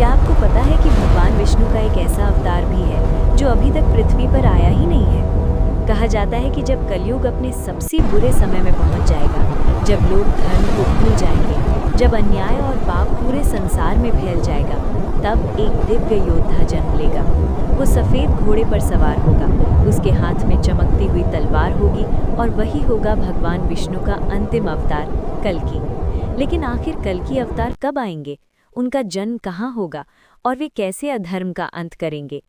क्या आपको पता है कि भगवान विष्णु का एक ऐसा अवतार भी है जो अभी तक पृथ्वी पर आया ही नहीं है। कहा जाता है कि जब कलयुग अपने सबसे बुरे समय में पहुंच जाएगा, जब लोग धर्म को भूल जाएंगे, जब अन्याय और पाप पूरे संसार में फैल जाएगा, तब एक दिव्य योद्धा जन्म लेगा। वो सफेद घोड़े पर सवार होगा, उसके हाथ में चमकती हुई तलवार होगी और वही होगा भगवान विष्णु का अंतिम अवतार कल्कि। लेकिन आखिर कल्कि अवतार कब आएंगे, उनका जन्म कहाँ होगा और वे कैसे अधर्म का अंत करेंगे?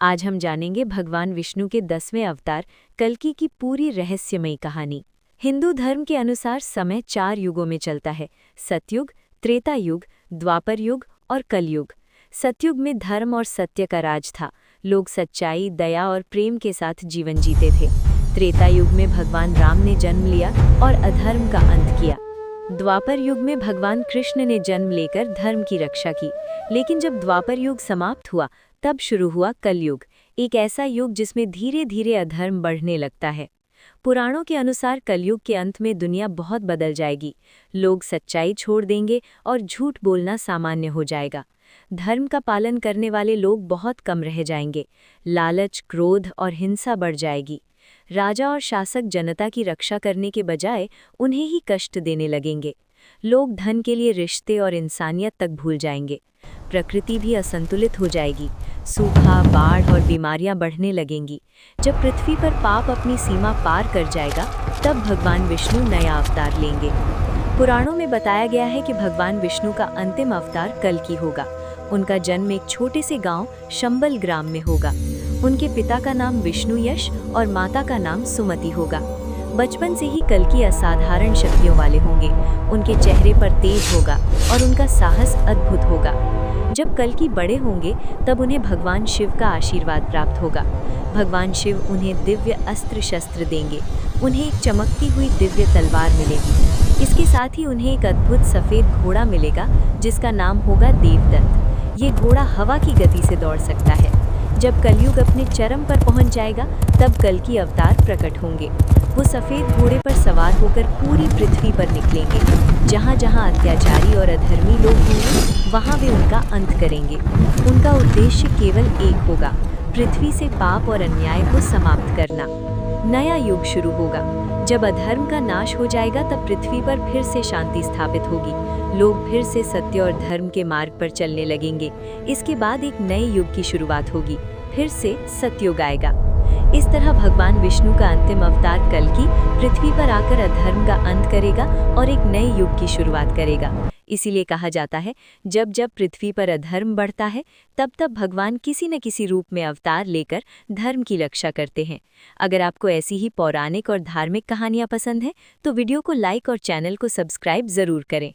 आज हम जानेंगे भगवान विष्णु के 10वें अवतार कल्कि की पूरी रहस्यमयी कहानी। हिंदू धर्म के अनुसार समय 4 युगों में चलता है: सतयुग, त्रेता युग, द्वापर युग और कलयुग। सतयुग में धर्म और सत्य का राज था। लोग सच्चाई, दया और प्रेम के साथ जीवन जीते थे। त्रेता युग में भगवान राम ने जन्म लिया और अधर्म का अंत किया। द्वापर युग में भगवान कृष्ण ने जन्म लेकर धर्म की रक्षा की। लेकिन जब द्वापर युग समाप्त हुआ, तब शुरू हुआ कलयुग, एक ऐसा युग जिसमें धीरे धीरे अधर्म बढ़ने लगता है। पुराणों के अनुसार कलयुग के अंत में दुनिया बहुत बदल जाएगी। लोग सच्चाई छोड़ देंगे और झूठ बोलना सामान्य हो जाएगा। धर्म का पालन करने वाले लोग बहुत कम रह जाएंगे। लालच, क्रोध और हिंसा बढ़ जाएगी। राजा और शासक जनता की रक्षा करने के बजाय उन्हें ही कष्ट देने लगेंगे। लोग धन के लिए रिश्ते और इंसानियत तक भूल जाएंगे। प्रकृति भी असंतुलित हो जाएगी। सूखा, बाढ़ और बीमारियां बढ़ने लगेंगी। जब पृथ्वी पर पाप अपनी सीमा पार कर जाएगा, तब भगवान विष्णु नया अवतार लेंगे। पुराणों में बताया गया है कि भगवान विष्णु का अंतिम अवतार कल्कि होगा। उनका जन्म एक छोटे से गांव शंबल ग्राम में होगा। उनके पिता का नाम विष्णु यश और माता का नाम सुमति होगा। बचपन से ही कल्कि असाधारण शक्तियों वाले होंगे। उनके चेहरे पर तेज होगा और उनका साहस अद्भुत होगा। जब कल्कि बड़े होंगे, तब उन्हें भगवान शिव का आशीर्वाद प्राप्त होगा। भगवान शिव उन्हें दिव्य अस्त्र शस्त्र देंगे। उन्हें एक चमकती हुई दिव्य तलवार मिलेगी। इसके साथ ही उन्हें एक अद्भुत सफेद घोड़ा मिलेगा, जिसका नाम होगा देवदत्त। ये घोड़ा हवा की गति से दौड़ सकता है। जब कलयुग अपने चरम पर पहुंच जाएगा, तब कल्कि अवतार प्रकट होंगे। वो सफेद घोड़े पर सवार होकर पूरी पृथ्वी पर निकलेंगे। जहां जहां अत्याचारी और अधर्मी लोग होंगे, वहां वे उनका अंत करेंगे। उनका उद्देश्य केवल एक होगा: पृथ्वी से पाप और अन्याय को समाप्त करना। नया युग शुरू होगा। जब अधर्म का नाश हो जाएगा, तब पृथ्वी पर फिर से शांति स्थापित होगी। लोग फिर से सत्य और धर्म के मार्ग पर चलने लगेंगे। इसके बाद एक नए युग की शुरुआत होगी। फिर से सतयुग आएगा। इस तरह भगवान विष्णु का अंतिम अवतार कल्कि पृथ्वी पर आकर अधर्म का अंत करेगा और एक नए युग की शुरुआत करेगा। इसीलिए कहा जाता है, जब जब पृथ्वी पर अधर्म बढ़ता है, तब तब भगवान किसी न किसी रूप में अवतार लेकर धर्म की रक्षा करते हैं। अगर आपको ऐसी ही पौराणिक और धार्मिक कहानियां पसंद हैं, तो वीडियो को लाइक और चैनल को सब्सक्राइब जरूर करें।